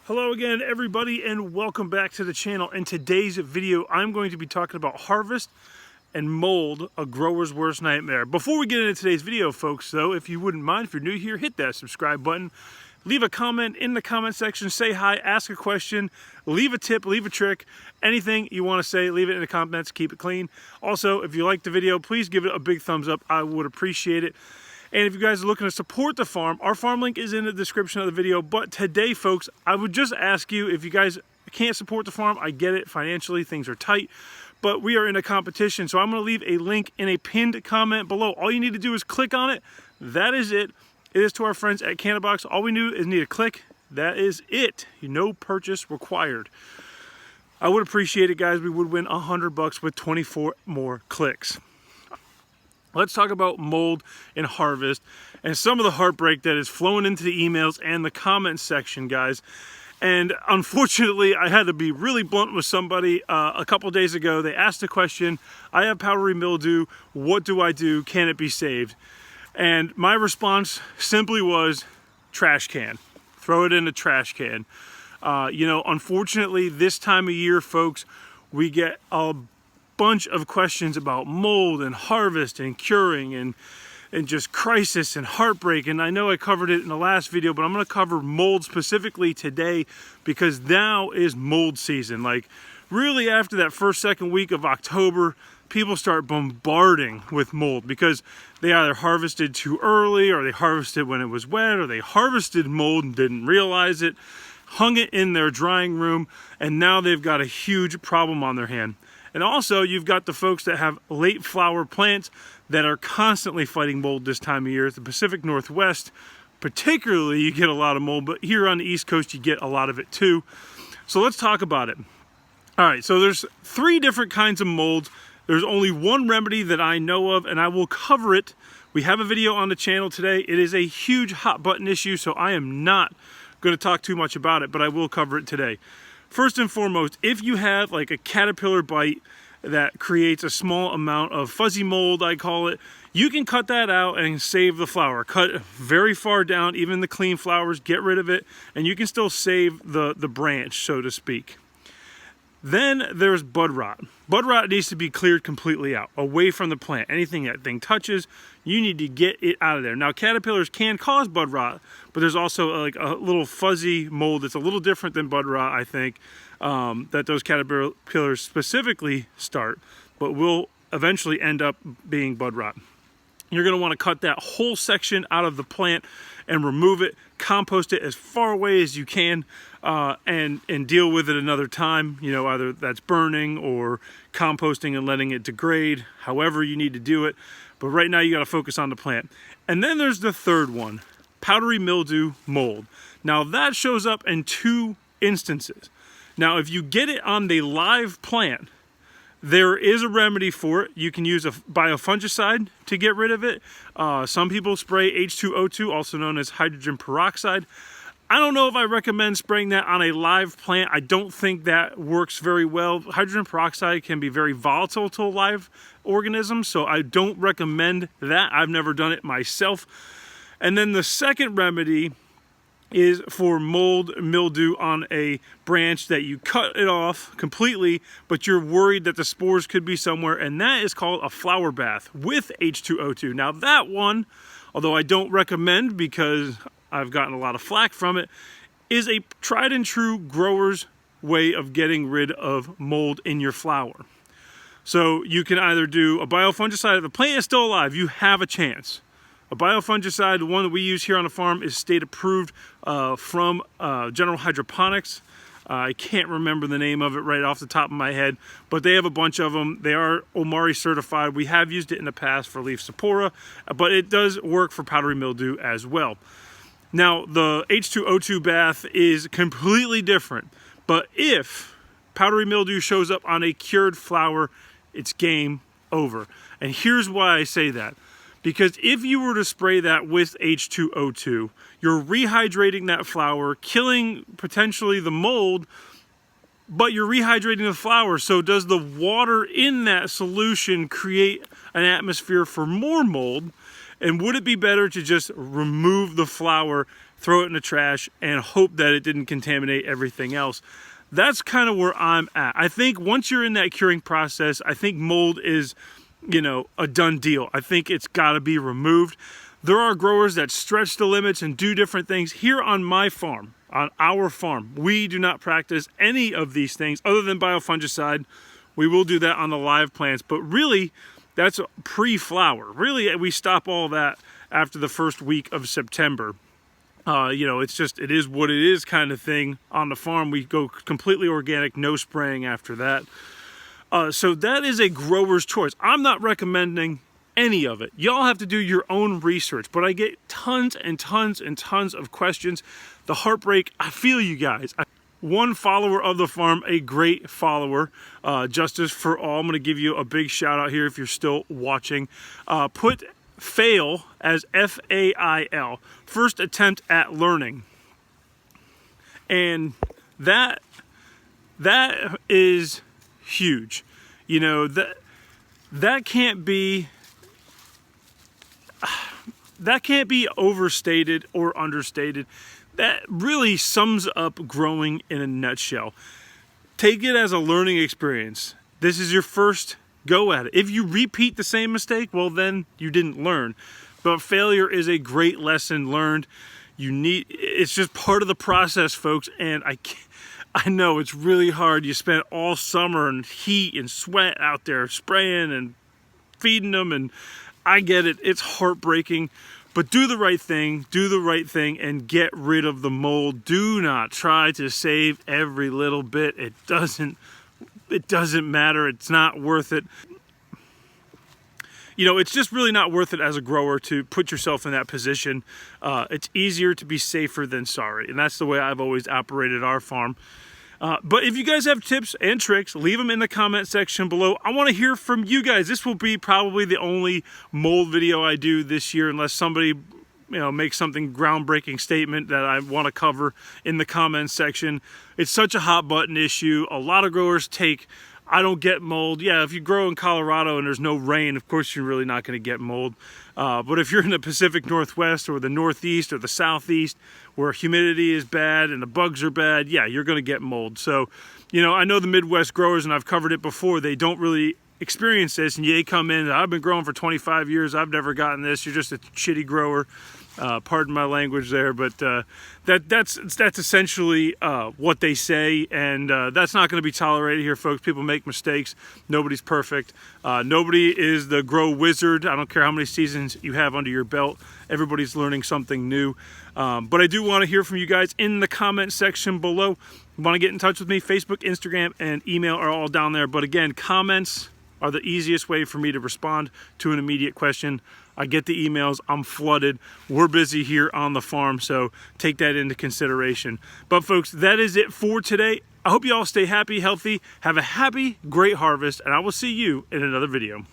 Hello again everybody and welcome back to the channel. In today's video I'm going to be talking about harvest and mold, a grower's worst nightmare. Before we get into today's video folks though, if you wouldn't mind, if you're new here, hit that subscribe button. Leave a comment in the comment section, say hi, ask a question, leave a tip, leave a trick, anything you want to say, leave it in the comments, keep it clean. Also, if you like the video, please give it a big thumbs up, I would appreciate it. And if you guys are looking to support the farm, our farm link is in the description of the video. But today, folks, I would just ask you, if you guys can't support the farm, I get it, financially, things are tight. But we are in a competition, so I'm going to leave a link in a pinned comment below. All you need to do is click on it. That is it. It is to our friends at Cannabis. All we need to click. That is it. No purchase required. I would appreciate it, guys. We would win $100 with 24 more clicks. Let's talk about mold and harvest and some of the heartbreak that is flowing into the emails and the comment section, guys. And unfortunately, I had to be really blunt with somebody a couple days ago. They asked a question, I have powdery mildew, what do I do? Can it be saved? And my response simply was, trash can. Throw it in a trash can. Unfortunately, this time of year, folks, we get a bunch of questions about mold and harvest and curing and just crisis and heartbreak. And I know I covered it in the last video, but I'm going to cover mold specifically today because now is mold season. Like really after that second week of October, people start bombarding with mold because they either harvested too early or they harvested when it was wet or they harvested mold and didn't realize it, hung it in their drying room, and now they've got a huge problem on their hand. And also, you've got the folks that have late flower plants that are constantly fighting mold this time of year. The Pacific Northwest, particularly, you get a lot of mold, but here on the East Coast, you get a lot of it too. So let's talk about it. All right, so there's 3 different kinds of molds. There's only one remedy that I know of, and I will cover it. We have a video on the channel today. It is a huge hot button issue, so I am not going to talk too much about it, but I will cover it today. First and foremost, if you have like a caterpillar bite that creates a small amount of fuzzy mold, I call it, you can cut that out and save the flower. Cut very far down, even the clean flowers, get rid of it, and you can still save the branch, so to speak. Then there's bud rot. Bud rot needs to be cleared completely out, away from the plant. Anything that thing touches, you need to get it out of there. Now, caterpillars can cause bud rot, but there's also like a little fuzzy mold that's a little different than bud rot, I think, that those caterpillars specifically start, but will eventually end up being bud rot. You're going to want to cut that whole section out of the plant and remove it, compost it as far away as you can, and deal with it another time. You know, either that's burning or composting and letting it degrade, however you need to do it. But right now you got to focus on the plant. And then there's the third one, powdery mildew mold. Now that shows up in 2 instances. Now if you get it on the live plant, there is a remedy for it. You can use a biofungicide to get rid of it. Some people spray H202, also known as hydrogen peroxide. I don't know if I recommend spraying that on a live plant. I don't think that works very well. Hydrogen peroxide can be very volatile to a live organism, so I don't recommend that. I've never done it myself. And then the second remedy is for mold mildew on a branch that you cut it off completely, but you're worried that the spores could be somewhere, and that is called a flower bath with H202. Now that one, although I don't recommend because I've gotten a lot of flack from it, is a tried and true grower's way of getting rid of mold in your flower. So you can either do a biofungicide. If the plant is still alive, you have a chance. A biofungicide, the one that we use here on the farm, is state approved from General Hydroponics. I can't remember the name of it right off the top of my head, but they have a bunch of them. They are Omari certified. We have used it in the past for leaf spora, but it does work for powdery mildew as well. Now, the H202 Bath is completely different, but if powdery mildew shows up on a cured flower, it's game over. And here's why I say that. Because if you were to spray that with H202, you're rehydrating that flower, killing potentially the mold, but you're rehydrating the flower. So does the water in that solution create an atmosphere for more mold? And would it be better to just remove the flower throw it in the trash, and hope that it didn't contaminate everything else. That's kind of where I'm at. I think once you're in that curing process, I think mold is, you know, a done deal. I think it's got to be removed. There are growers that stretch the limits and do different things. Here on my farm, on our farm, we do not practice any of these things other than biofungicide. We will do that on the live plants, but really that's pre-flower. Really, we stop all that after the first week of September. You know, it's just, it is what it is kind of thing on the farm. We go completely organic, no spraying after that. So that is a grower's choice. I'm not recommending any of it. Y'all have to do your own research, but I get tons and tons and tons of questions. The heartbreak, I feel you guys. One follower of the farm, a great follower, Justice for All. I'm going to give you a big shout out here if you're still watching. Put fail as F-A-I-L, first attempt at learning. And that is huge. You know, that can't be overstated or understated. That really sums up growing in a nutshell. Take it as a learning experience. This is your first go at it. If you repeat the same mistake, well, then you didn't learn. But failure is a great lesson learned. It's just part of the process, folks. And I know it's really hard. You spent all summer in heat and sweat out there spraying and feeding them, and I get it. It's heartbreaking. But do the right thing, and get rid of the mold. Do not try to save every little bit. It doesn't matter. It's not worth it. You know, it's just really not worth it as a grower to put yourself in that position. It's easier to be safer than sorry. And that's the way I've always operated our farm. But if you guys have tips and tricks, leave them in the comment section below. I want to hear from you guys. This will be probably the only mold video I do this year, unless somebody, you know, makes something groundbreaking statement that I want to cover in the comments section. It's such a hot button issue. A lot of growers take, I don't get mold. Yeah, if you grow in Colorado and there's no rain, of course you're really not going to get mold. But if you're in the Pacific Northwest or the Northeast or the Southeast, where humidity is bad and the bugs are bad, yeah, you're going to get mold. So, you know, I know the Midwest growers, and I've covered it before, they don't really experience this, and they come in, I've been growing for 25 years, I've never gotten this, you're just a shitty grower. Pardon my language there, but that's essentially what they say, and that's not going to be tolerated here, folks. People make mistakes. Nobody's perfect. Nobody is the grow wizard. I don't care how many seasons you have under your belt. Everybody's learning something new. But I do want to hear from you guys in the comment section below. You want to get in touch with me? Facebook, Instagram, and email are all down there. But again, comments are the easiest way for me to respond to an immediate question. I get the emails, I'm flooded. We're busy here on the farm, so take that into consideration. But folks, that is it for today. I hope you all stay happy, healthy, have a happy, great harvest, and I will see you in another video.